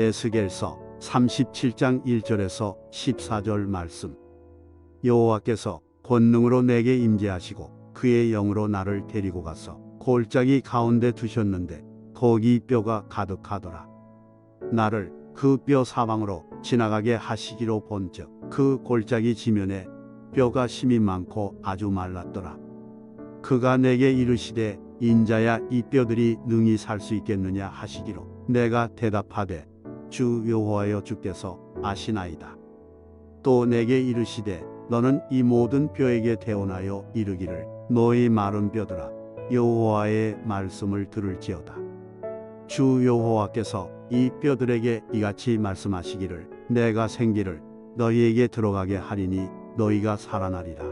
에스겔서 37장 1절에서 14절 말씀. 여호와께서 권능으로 내게 임재하시고 그의 영으로 나를 데리고 가서 골짜기 가운데 두셨는데 거기 뼈가 가득하더라. 나를 그 뼈 사방으로 지나가게 하시기로 본즉 그 골짜기 지면에 뼈가 심이 많고 아주 말랐더라. 그가 내게 이르시되 인자야 이 뼈들이 능히 살 수 있겠느냐 하시기로 내가 대답하되 주 여호와여 주께서 아시나이다. 또 내게 이르시되 너는 이 모든 뼈에게 대언하여 이르기를 너희 마른 뼈들아 여호와의 말씀을 들을지어다. 주 여호와께서 이 뼈들에게 이같이 말씀하시기를 내가 생기를 너희에게 들어가게 하리니 너희가 살아나리라.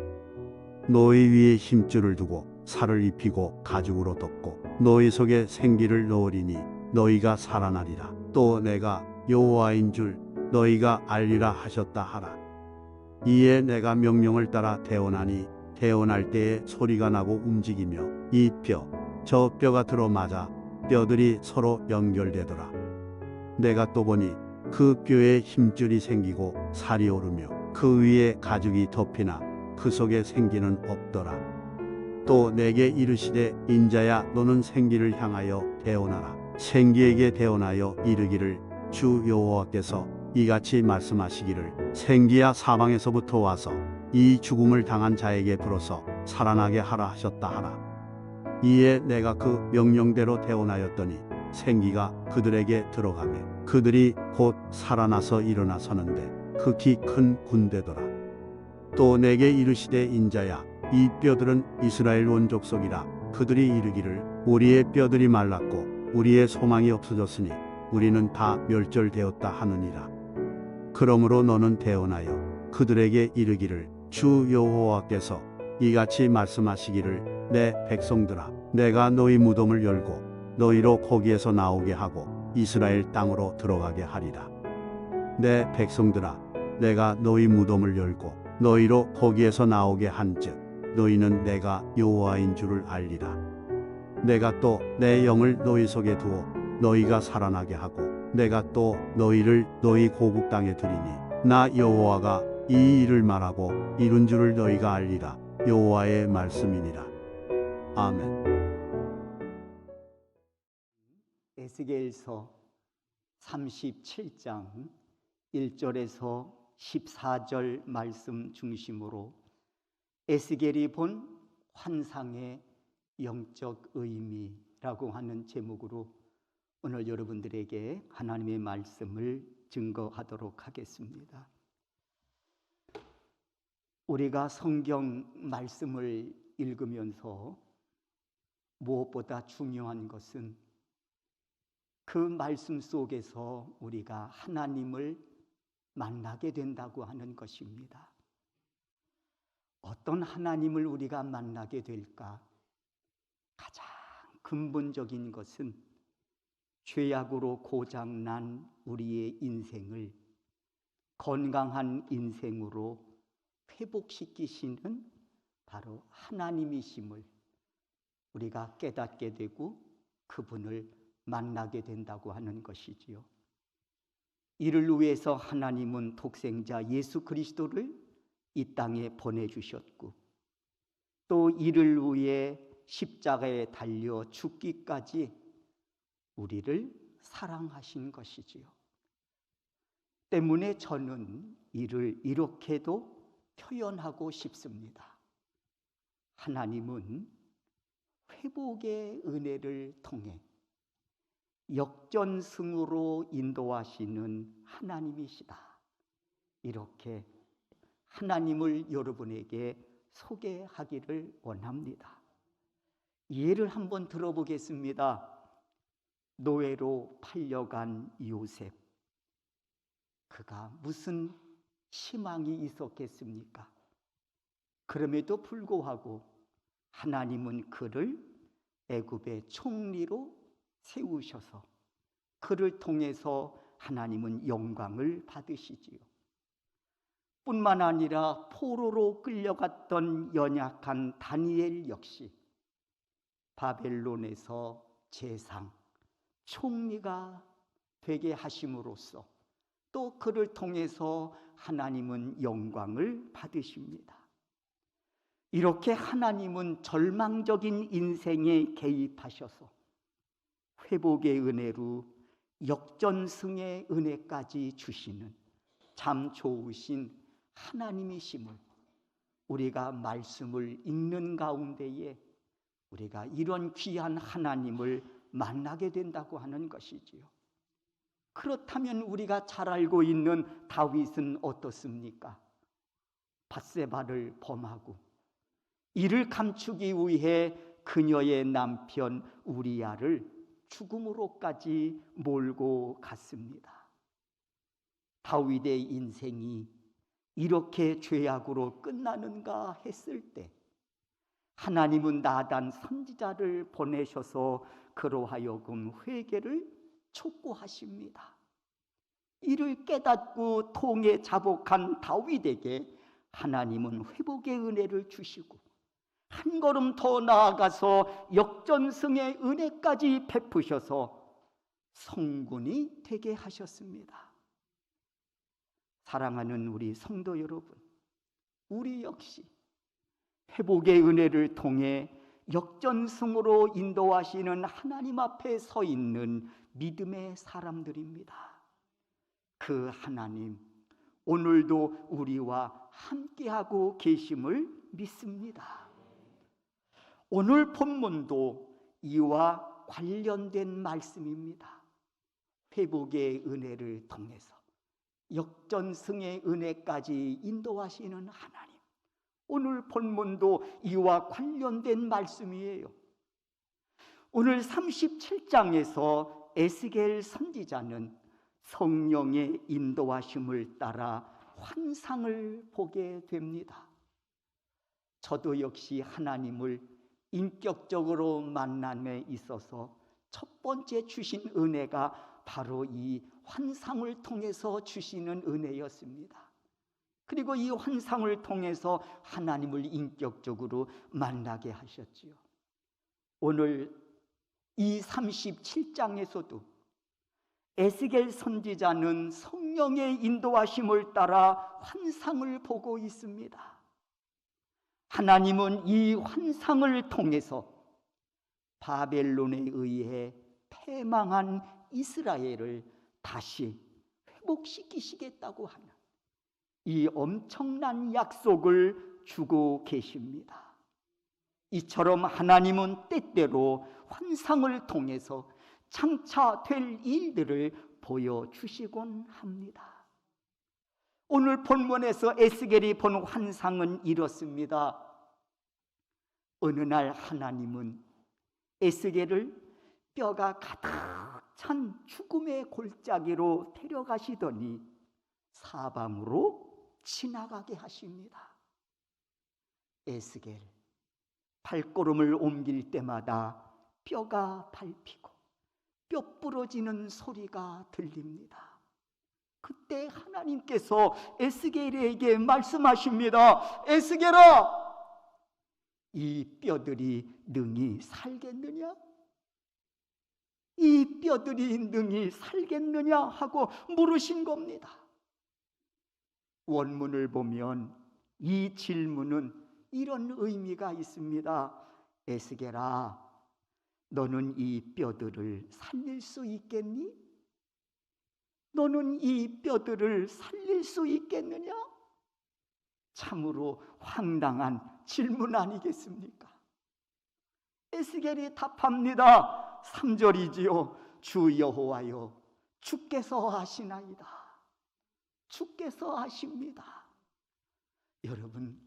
너희 위에 힘줄을 두고 살을 입히고 가죽으로 덮고 너희 속에 생기를 넣으리니 너희가 살아나리라. 또 내가 여호와인 줄 너희가 알리라 하셨다 하라. 이에 내가 명령을 따라 대언하니 대언할 때에 소리가 나고 움직이며 이 뼈 저 뼈가 들어맞아 뼈들이 서로 연결되더라. 내가 또 보니 그 뼈에 힘줄이 생기고 살이 오르며 그 위에 가죽이 덮이나 그 속에 생기는 없더라. 또 내게 이르시되 인자야 너는 생기를 향하여 대언하라. 생기에게 대언하여 이르기를 주 여호와께서 이같이 말씀하시기를 생기야 사방에서부터 와서 이 죽음을 당한 자에게 불어서 살아나게 하라 하셨다 하라. 이에 내가 그 명령대로 대언하였더니 생기가 그들에게 들어가매 그들이 곧 살아나서 일어나 서는데 극히 큰 군대더라. 또 내게 이르시되 인자야 이 뼈들은 이스라엘 온 족속이라. 그들이 이르기를 우리의 뼈들이 말랐고 우리의 소망이 없어졌으니 우리는 다 멸절되었다 하느니라. 그러므로 너는 대언하여 그들에게 이르기를 주 여호와께서 이같이 말씀하시기를 내 백성들아 내가 너희 무덤을 열고 너희로 거기에서 나오게 하고 이스라엘 땅으로 들어가게 하리라. 내 백성들아 내가 너희 무덤을 열고 너희로 거기에서 나오게 한즉 너희는 내가 여호와인 줄을 알리라. 내가 또 내 영을 너희 속에 두어 너희가 살아나게 하고 내가 또 너희를 너희 고국 땅에 들이니 나 여호와가 이 일을 말하고 이룬 줄을 너희가 알리라. 여호와의 말씀이니라. 아멘. 에스겔서 37장 1절에서 14절 말씀 중심으로 에스겔이 본 환상의 영적 의미라고 하는 제목으로 오늘 여러분들에게 하나님의 말씀을 증거하도록 하겠습니다. 우리가 성경 말씀을 읽으면서 무엇보다 중요한 것은 그 말씀 속에서 우리가 하나님을 만나게 된다고 하는 것입니다. 어떤 하나님을 우리가 만나게 될까? 가장 근본적인 것은 죄악으로 고장난 우리의 인생을 건강한 인생으로 회복시키시는 바로 하나님이심을 우리가 깨닫게 되고 그분을 만나게 된다고 하는 것이지요. 이를 위해서 하나님은 독생자 예수 그리스도를 이 땅에 보내주셨고 또 이를 위해 십자가에 달려 죽기까지 우리를 사랑하신 것이지요. 때문에 저는 이를 이렇게도 표현하고 싶습니다. 하나님은 회복의 은혜를 통해 역전승으로 인도하시는 하나님이시다. 이렇게 하나님을 여러분에게 소개하기를 원합니다. 예를 한번 들어보겠습니다. 노예로 팔려간 요셉, 그가 무슨 희망이 있었겠습니까? 그럼에도 불구하고 하나님은 그를 애굽의 총리로 세우셔서 그를 통해서 하나님은 영광을 받으시지요. 뿐만 아니라 포로로 끌려갔던 연약한 다니엘 역시 바벨론에서 재상, 총리가 되게 하심으로써 또 그를 통해서 하나님은 영광을 받으십니다. 이렇게 하나님은 절망적인 인생에 개입하셔서 회복의 은혜로 역전승의 은혜까지 주시는 참 좋으신 하나님이심을 우리가 말씀을 읽는 가운데에 우리가 이런 귀한 하나님을 만나게 된다고 하는 것이지요. 그렇다면 우리가 잘 알고 있는 다윗은 어떻습니까? 밧세바를 범하고 이를 감추기 위해 그녀의 남편 우리야를 죽음으로까지 몰고 갔습니다. 다윗의 인생이 이렇게 죄악으로 끝나는가 했을 때 하나님은 나단 선지자를 보내셔서 그로 하여금 회개를 촉구하십니다. 이를 깨닫고 통에 자복한 다윗에게 하나님은 회복의 은혜를 주시고 한 걸음 더 나아가서 역전승의 은혜까지 베푸셔서 성군이 되게 하셨습니다. 사랑하는 우리 성도 여러분, 우리 역시 회복의 은혜를 통해 역전승으로 인도하시는 하나님 앞에 서 있는 믿음의 사람들입니다. 그 하나님 오늘도 우리와 함께하고 계심을 믿습니다. 오늘 본문도 이와 관련된 말씀입니다. 회복의 은혜를 통해서 역전승의 은혜까지 인도하시는 하나님, 오늘 본문도 이와 관련된 말씀이에요. 오늘 37장에서 에스겔 선지자는 성령의 인도하심을 따라 환상을 보게 됩니다. 저도 역시 하나님을 인격적으로 만남에 있어서 첫 번째 주신 은혜가 바로 이 환상을 통해서 주시는 은혜였습니다. 그리고 이 환상을 통해서 하나님을 인격적으로 만나게 하셨지요. 오늘 이 37장에서도 에스겔 선지자는 성령의 인도하심을 따라 환상을 보고 있습니다. 하나님은 이 환상을 통해서 바벨론에 의해 패망한 이스라엘을 다시 회복시키시겠다고 하는 이 엄청난 약속을 주고 계십니다. 이처럼 하나님은 때때로 환상을 통해서 장차 될 일들을 보여주시곤 합니다. 오늘 본문에서 에스겔이 본 환상은 이렇습니다. 어느 날 하나님은 에스겔을 뼈가 가득 찬 죽음의 골짜기로 데려가시더니 사방으로 지나가게 하십니다. 에스겔 발걸음을 옮길 때마다 뼈가 밟히고 뼈 부러지는 소리가 들립니다. 그때 하나님께서 에스겔에게 말씀하십니다. 에스겔아, 이 뼈들이 능히 살겠느냐? 이 뼈들이 능히 살겠느냐? 하고 물으신 겁니다. 원문을 보면 이 질문은 이런 의미가 있습니다. 에스겔아, 너는 이 뼈들을 살릴 수 있겠니? 너는 이 뼈들을 살릴 수 있겠느냐? 참으로 황당한 질문 아니겠습니까? 에스겔이 답합니다. 3절이지요. 주 여호와여, 주께서 하시나이다. 주께서 하십니다. 여러분,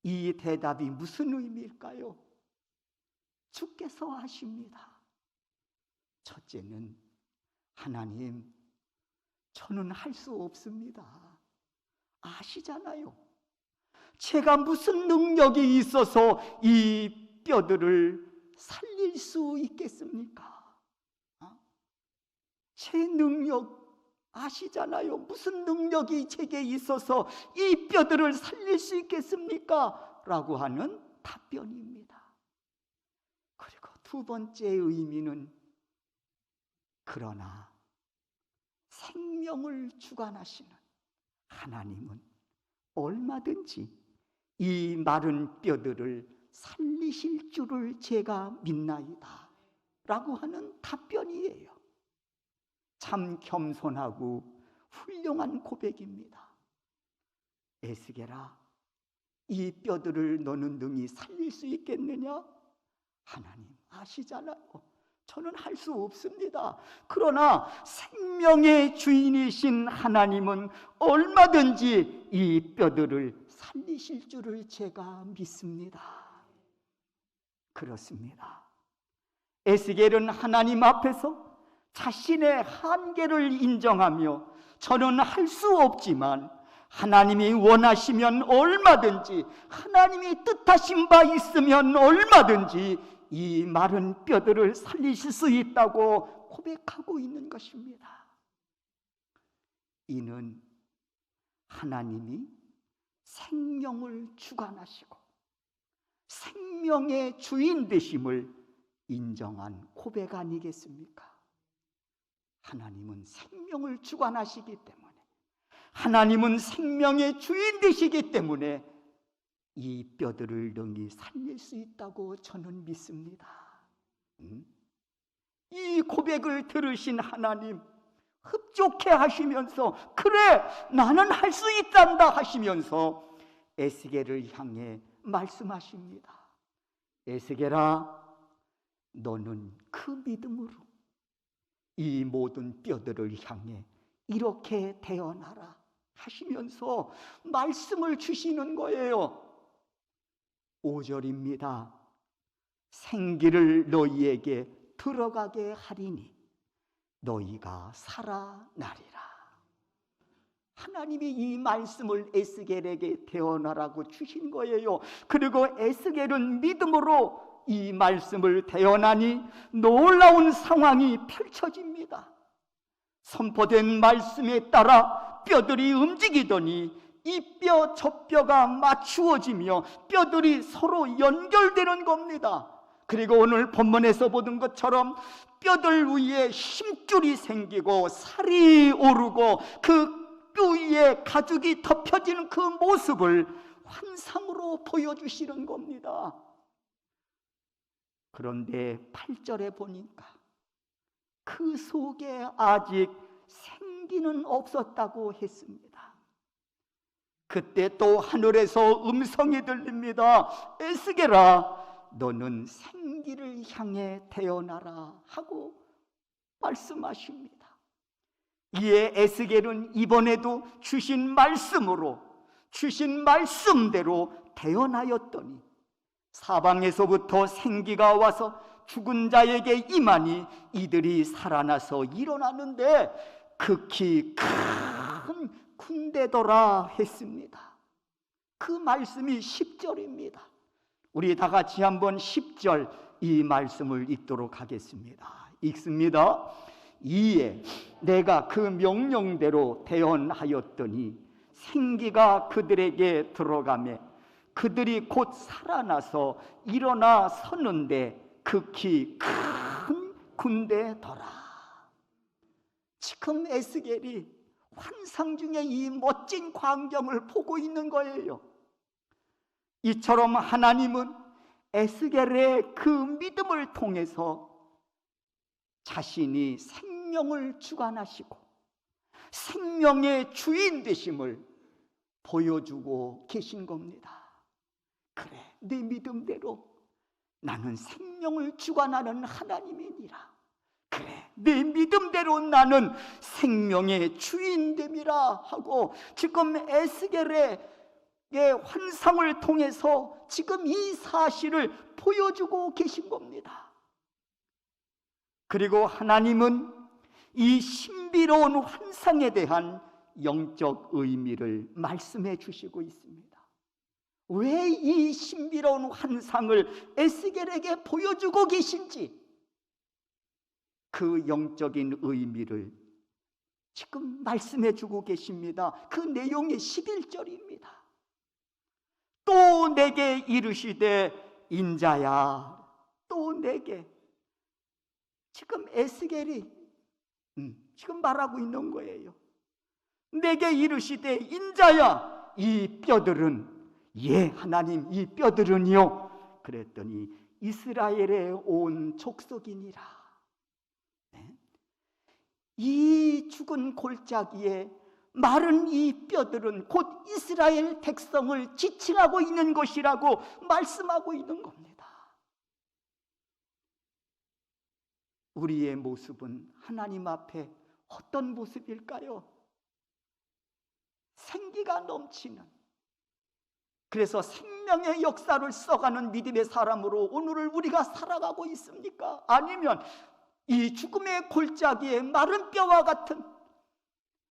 이 대답이 무슨 의미일까요? 주께서 하십니다. 첫째는 하나님, 저는 할 수 없습니다. 아시잖아요. 제가 무슨 능력이 있어서 이 뼈들을 살릴 수 있겠습니까? 제 능력 아시잖아요. 무슨 능력이 제게 있어서 이 뼈들을 살릴 수 있겠습니까? 라고 하는 답변입니다. 그리고 두 번째 의미는 그러나 생명을 주관하시는 하나님은 얼마든지 이 마른 뼈들을 살리실 줄을 제가 믿나이다 라고 하는 답변이에요. 참 겸손하고 훌륭한 고백입니다. 에스겔아, 이 뼈들을 너는 능히 살릴 수 있겠느냐? 하나님 아시잖아요. 저는 할 수 없습니다. 그러나 생명의 주인이신 하나님은 얼마든지 이 뼈들을 살리실 줄을 제가 믿습니다. 그렇습니다. 에스겔은 하나님 앞에서 자신의 한계를 인정하며 저는 할 수 없지만 하나님이 원하시면 얼마든지, 하나님이 뜻하신 바 있으면 얼마든지 이 마른 뼈들을 살리실 수 있다고 고백하고 있는 것입니다. 이는 하나님이 생명을 주관하시고 생명의 주인 되심을 인정한 고백 아니겠습니까? 하나님은 생명을 주관하시기 때문에, 하나님은 생명의 주인 되시기 때문에 이 뼈들을 능히 살릴 수 있다고 저는 믿습니다. 이 고백을 들으신 하나님 흡족해 하시면서, 그래 나는 할 수 있단다 하시면서 에스겔을 향해 말씀하십니다. 에스겔아, 너는 그 믿음으로 이 모든 뼈들을 향해 이렇게 대언하라 하시면서 말씀을 주시는 거예요. 5절입니다. 생기를 너희에게 들어가게 하리니 너희가 살아나리라. 하나님이 이 말씀을 에스겔에게 대언하라고 주신 거예요. 그리고 에스겔은 믿음으로 이 말씀을 대언하니 놀라운 상황이 펼쳐집니다. 선포된 말씀에 따라 뼈들이 움직이더니 이 뼈 저 뼈가 맞추어지며 뼈들이 서로 연결되는 겁니다. 그리고 오늘 본문에서 보던 것처럼 뼈들 위에 힘줄이 생기고 살이 오르고 그 뼈 위에 가죽이 덮여지는 그 모습을 환상으로 보여주시는 겁니다. 그런데 8절에 보니까 그 속에 아직 생기는 없었다고 했습니다. 그때 또 하늘에서 음성이 들립니다. 에스겔아, 너는 생기를 향해 태어나라 하고 말씀하십니다. 이에 에스겔은 이번에도 주신 말씀으로, 주신 말씀대로 태어나였더니 사방에서부터 생기가 와서 죽은 자에게 임하니 이들이 살아나서 일어나는데 극히 큰 군대더라 했습니다. 그 말씀이 10절입니다. 우리 다 같이 한번 10절 이 말씀을 읽도록 하겠습니다. 읽습니다. 이에 내가 그 명령대로 대언하였더니 생기가 그들에게 들어가매 그들이 곧 살아나서 일어나 서는데 극히 큰 군대더라. 지금 에스겔이 환상 중에 이 멋진 광경을 보고 있는 거예요. 이처럼 하나님은 에스겔의 그 믿음을 통해서 자신이 생명을 주관하시고 생명의 주인 되심을 보여주고 계신 겁니다. 그래, 내 믿음대로 나는 생명을 주관하는 하나님이니라. 그래, 내 믿음대로 나는 생명의 주인됨이라 하고 지금 에스겔의 환상을 통해서 지금 이 사실을 보여주고 계신 겁니다. 그리고 하나님은 이 신비로운 환상에 대한 영적 의미를 말씀해 주시고 있습니다. 왜 이 신비로운 환상을 에스겔에게 보여주고 계신지 그 영적인 의미를 지금 말씀해 주고 계십니다. 그 내용이 11절입니다. 또 내게 이르시되 인자야, 또 내게. 지금 에스겔이 지금 말하고 있는 거예요. 내게 이르시되 인자야 이 뼈들은 예 하나님 이 뼈들은요 그랬더니 이스라엘의 온 족속이니라. 네? 이 죽은 골짜기에 마른 이 뼈들은 곧 이스라엘 백성을 지칭하고 있는 것이라고 말씀하고 있는 겁니다. 우리의 모습은 하나님 앞에 어떤 모습일까요? 생기가 넘치는, 그래서 생명의 역사를 써가는 믿음의 사람으로 오늘을 우리가 살아가고 있습니까? 아니면 이 죽음의 골짜기에 마른 뼈와 같은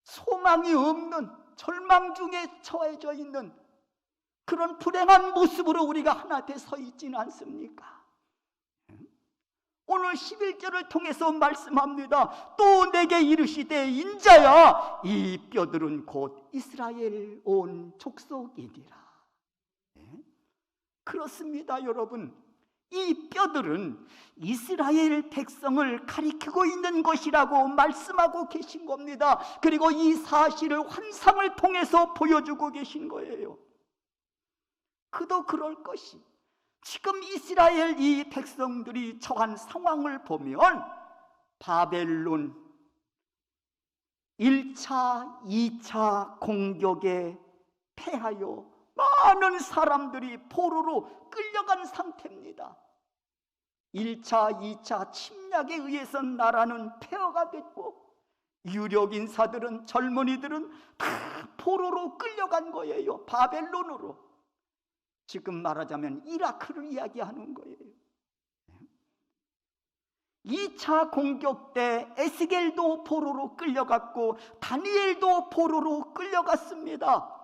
소망이 없는 절망 중에 처해져 있는 그런 불행한 모습으로 우리가 하나 돼 서 있지는 않습니까? 오늘 11절을 통해서 말씀합니다. 또 내게 이르시되 인자야 이 뼈들은 곧 이스라엘 온 족속이니라. 그렇습니다, 여러분. 이 뼈들은 이스라엘 백성을 가리키고 있는 것이라고 말씀하고 계신 겁니다. 그리고 이 사실을 환상을 통해서 보여주고 계신 거예요. 그도 그럴 것이, 지금 이스라엘 이 백성들이 처한 상황을 보면 바벨론 1차, 2차 공격에 패하여 많은 사람들이 포로로 끌려간 상태입니다. 1차, 2차 침략에 의해서 나라는 폐허가 됐고 유력 인사들은, 젊은이들은 다 포로로 끌려간 거예요. 바벨론으로. 지금 말하자면 이라크를 이야기하는 거예요. 2차 공격 때 에스겔도 포로로 끌려갔고 다니엘도 포로로 끌려갔습니다.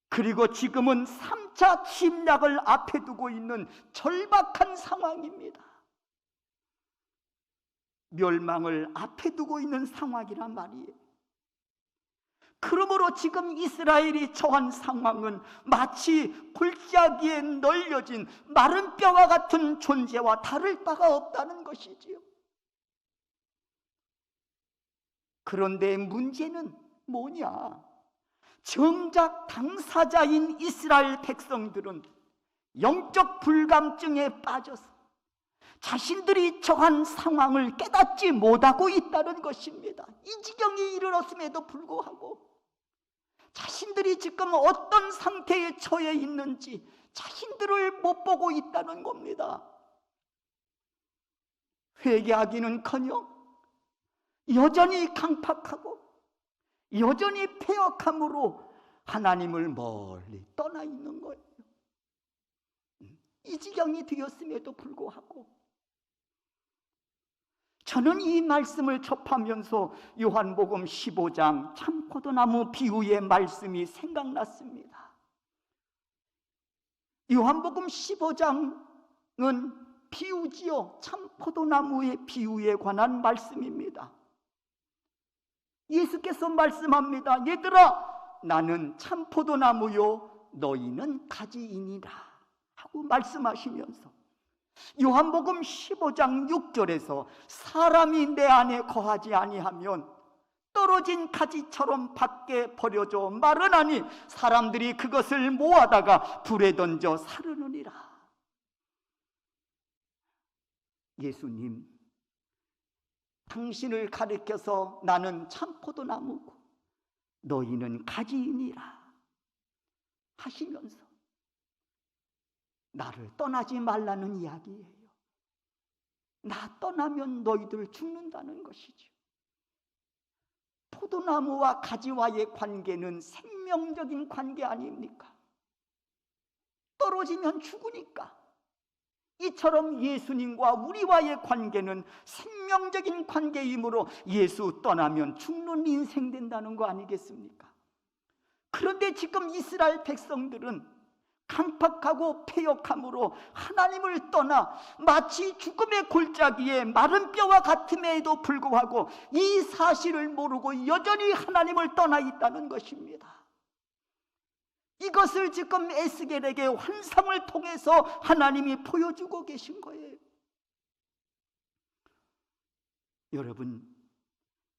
그리고 지금은 3차 침략을 앞에 두고 있는 절박한 상황입니다. 멸망을 앞에 두고 있는 상황이란 말이에요. 그러므로 지금 이스라엘이 처한 상황은 마치 골짜기에 널려진 마른 뼈와 같은 존재와 다를 바가 없다는 것이지요. 그런데 문제는 뭐냐? 정작 당사자인 이스라엘 백성들은 영적 불감증에 빠져서 자신들이 처한 상황을 깨닫지 못하고 있다는 것입니다. 이 지경에 이르렀음에도 불구하고 자신들이 지금 어떤 상태에 처해 있는지 자신들을 못 보고 있다는 겁니다. 회개하기는커녕 여전히 강팍하고 여전히 패역함으로 하나님을 멀리 떠나 있는 거예요. 이 지경이 되었음에도 불구하고 저는 이 말씀을 접하면서 요한복음 15장 참포도나무 비유의 말씀이 생각났습니다. 요한복음 15장은 비유지요. 참포도나무의 비유에 관한 말씀입니다. 예수께서 말씀합니다. 얘들아, 나는 참포도나무요 너희는 가지이니라 하고 말씀하시면서 요한복음 15장 6절에서 사람이 내 안에 거하지 아니하면 떨어진 가지처럼 밖에 버려져 마르나니 사람들이 그것을 모아다가 불에 던져 사르느니라. 예수님, 당신을 가리켜서 나는 참포도나무고 너희는 가지이니라 하시면서 나를 떠나지 말라는 이야기예요. 나 떠나면 너희들 죽는다는 것이죠. 포도나무와 가지와의 관계는 생명적인 관계 아닙니까? 떨어지면 죽으니까. 이처럼 예수님과 우리와의 관계는 생명적인 관계이므로 예수 떠나면 죽는 인생 된다는 거 아니겠습니까? 그런데 지금 이스라엘 백성들은 강팍하고 패역함으로 하나님을 떠나 마치 죽음의 골짜기에 마른 뼈와 같음에도 불구하고 이 사실을 모르고 여전히 하나님을 떠나 있다는 것입니다. 이것을 지금 에스겔에게 환상을 통해서 하나님이 보여주고 계신 거예요. 여러분,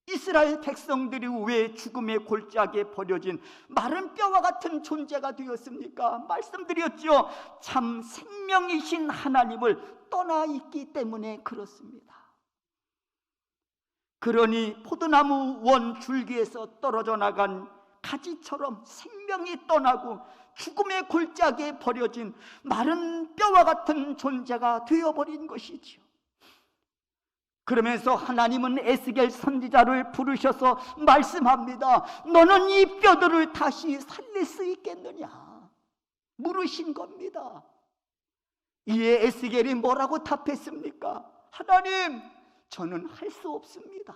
이스라엘 백성들이 왜 죽음의 골짜기에 버려진 마른 뼈와 같은 존재가 되었습니까? 말씀드렸죠. 참 생명이신 하나님을 떠나 있기 때문에 그렇습니다. 그러니 포도나무 원 줄기에서 떨어져 나간 가지처럼 생명이 떠나고 죽음의 골짜기에 버려진 마른 뼈와 같은 존재가 되어버린 것이지요. 그러면서 하나님은 에스겔 선지자를 부르셔서 말씀합니다. 너는 이 뼈들을 다시 살릴 수 있겠느냐 물으신 겁니다. 이에 에스겔이 뭐라고 답했습니까? 하나님, 저는 할 수 없습니다.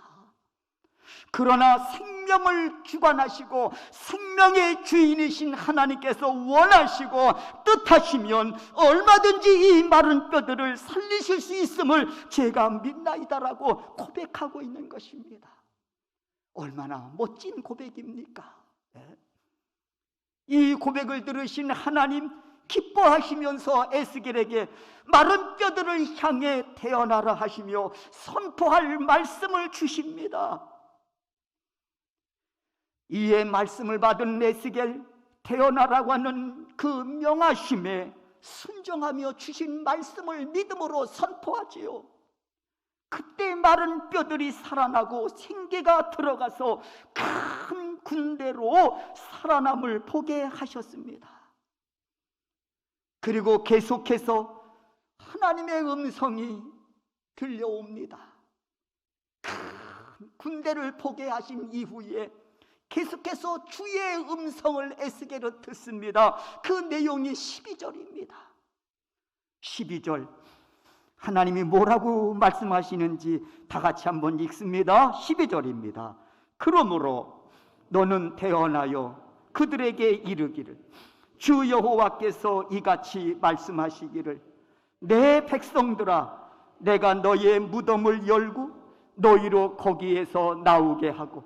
그러나 생명을 주관하시고 생명의 주인이신 하나님께서 원하시고 뜻하시면 얼마든지 이 마른 뼈들을 살리실 수 있음을 제가 믿나이다라고 고백하고 있는 것입니다. 얼마나 멋진 고백입니까? 이 고백을 들으신 하나님 기뻐하시면서 에스겔에게 마른 뼈들을 향해 태어나라 하시며 선포할 말씀을 주십니다. 이에 말씀을 받은 에스겔, 태어나라고 하는 그 명하심에 순종하며 주신 말씀을 믿음으로 선포하지요. 그때 마른 뼈들이 살아나고 생기가 들어가서 큰 군대로 살아남을 보게 하셨습니다. 그리고 계속해서 하나님의 음성이 들려옵니다. 큰 군대를 보게 하신 이후에 계속해서 주의 음성을 에스겔은 듣습니다. 그 내용이 12절입니다. 12절 하나님이 뭐라고 말씀하시는지 다 같이 한번 읽습니다. 12절입니다. 그러므로 너는 태어나여 그들에게 이르기를 주 여호와께서 이같이 말씀하시기를 내 백성들아 내가 너의 무덤을 열고 너희로 거기에서 나오게 하고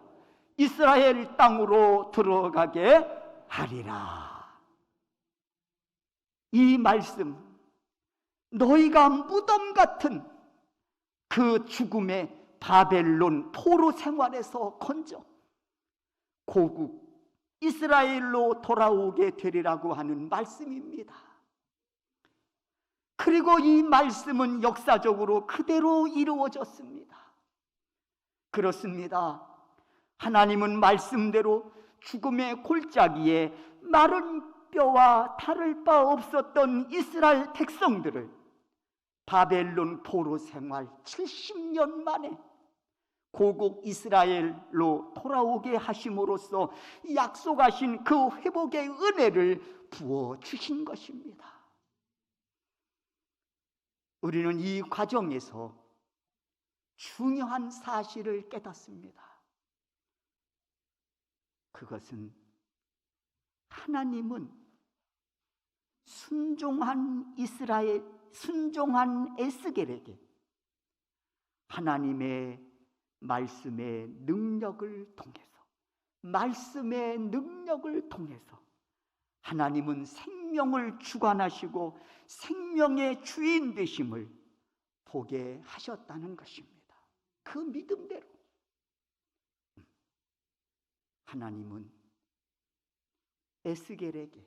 이스라엘 땅으로 들어가게 하리라. 이 말씀, 너희가 무덤 같은 그 죽음의 바벨론 포로 생활에서 건져 고국 이스라엘로 돌아오게 되리라고 하는 말씀입니다. 그리고 이 말씀은 역사적으로 그대로 이루어졌습니다. 그렇습니다. 하나님은 말씀대로 죽음의 골짜기에 마른 뼈와 다를 바 없었던 이스라엘 백성들을 바벨론 포로 생활 70년 만에 고국 이스라엘로 돌아오게 하심으로써 약속하신 그 회복의 은혜를 부어주신 것입니다. 우리는 이 과정에서 중요한 사실을 깨닫습니다. 그것은 하나님은 순종한 에스겔에게 하나님의 말씀의 능력을 통해서 하나님은 생명을 주관하시고 생명의 주인 되심을 보게 하셨다는 것입니다. 그 믿음대로 하나님은 에스겔에게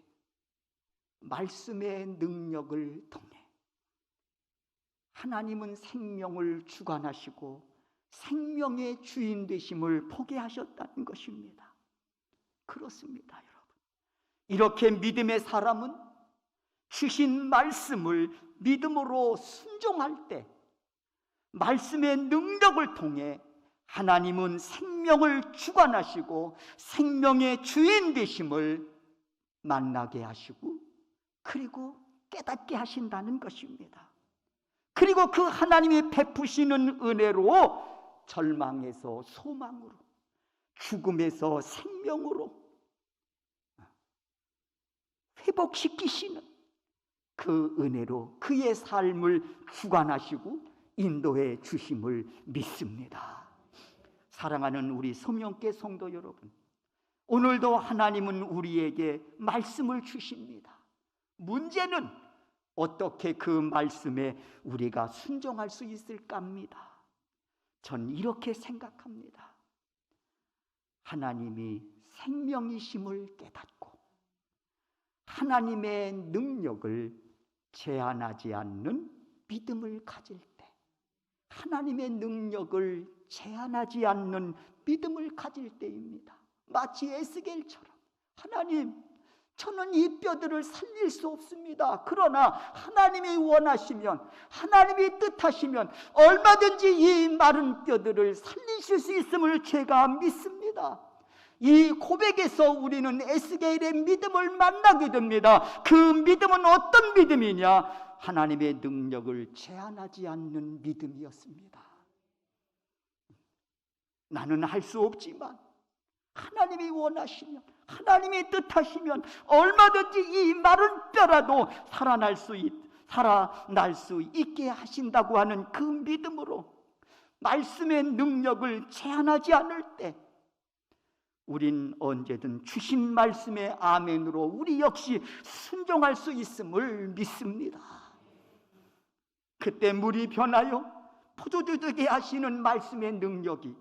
말씀의 능력을 통해 하나님은 생명을 주관하시고 생명의 주인 되심을 보게 하셨다는 것입니다. 그렇습니다, 여러분. 이렇게 믿음의 사람은 주신 말씀을 믿음으로 순종할 때 말씀의 능력을 통해 하나님은 생명을 주관하시고 생명의 주인 되심을 만나게 하시고 그리고 깨닫게 하신다는 것입니다. 그리고 그 하나님이 베푸시는 은혜로 절망에서 소망으로, 죽음에서 생명으로 회복시키시는 그 은혜로 그의 삶을 주관하시고 인도해 주심을 믿습니다. 사랑하는 우리 성령께 성도 여러분, 오늘도 하나님은 우리에게 말씀을 주십니다. 문제는 어떻게 그 말씀에 우리가 순종할 수 있을까 합니다. 전 이렇게 생각합니다. 하나님이 생명이심을 깨닫고 하나님의 능력을 제한하지 않는 믿음을 가질 때, 하나님의 능력을 제한하지 않는 믿음을 가질 때입니다. 마치 에스겔처럼, 하나님, 저는 이 뼈들을 살릴 수 없습니다. 그러나 하나님이 원하시면, 하나님이 뜻하시면 얼마든지 이 마른 뼈들을 살리실 수 있음을 제가 믿습니다. 이 고백에서 우리는 에스겔의 믿음을 만나게 됩니다. 그 믿음은 어떤 믿음이냐? 하나님의 능력을 제한하지 않는 믿음이었습니다. 나는 할 수 없지만 하나님이 원하시면, 하나님이 뜻하시면 얼마든지 이 마른 뼈라도 살아날 수 있게 하신다고 하는 그 믿음으로 말씀의 능력을 제한하지 않을 때 우린 언제든 주신 말씀의 아멘으로 우리 역시 순종할 수 있음을 믿습니다. 그때 물이 변하여 포도주 되게 하시는 말씀의 능력이,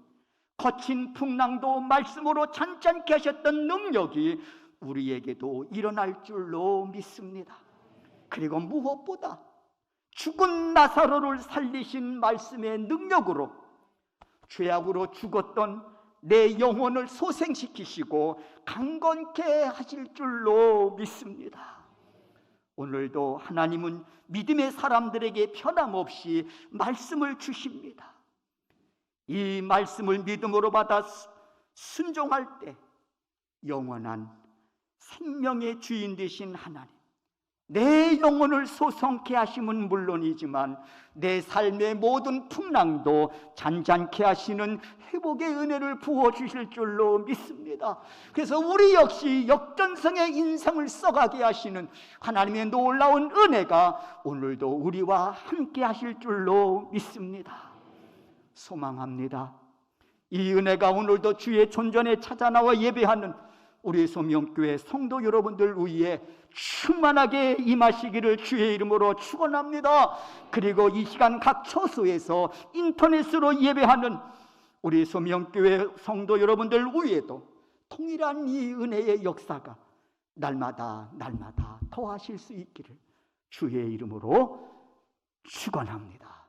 거친 풍랑도 말씀으로 잔잔케 하셨던 능력이 우리에게도 일어날 줄로 믿습니다. 그리고 무엇보다 죽은 나사로를 살리신 말씀의 능력으로 죄악으로 죽었던 내 영혼을 소생시키시고 강건케 하실 줄로 믿습니다. 오늘도 하나님은 믿음의 사람들에게 변함없이 말씀을 주십니다. 이 말씀을 믿음으로 받아 순종할 때 영원한 생명의 주인 되신 하나님, 내 영혼을 소성케 하심은 물론이지만 내 삶의 모든 풍랑도 잔잔케 하시는 회복의 은혜를 부어주실 줄로 믿습니다. 그래서 우리 역시 역전성의 인생을 써가게 하시는 하나님의 놀라운 은혜가 오늘도 우리와 함께 하실 줄로 믿습니다. 소망합니다. 이 은혜가 오늘도 주의 존전에 찾아나와 예배하는 우리 소명교회 성도 여러분들 위에 충만하게 임하시기를 주의 이름으로 축원합니다. 그리고 이 시간 각 처소에서 인터넷으로 예배하는 우리 소명교회 성도 여러분들 위에도 통일한 이 은혜의 역사가 날마다 더하실 수 있기를 주의 이름으로 축원합니다.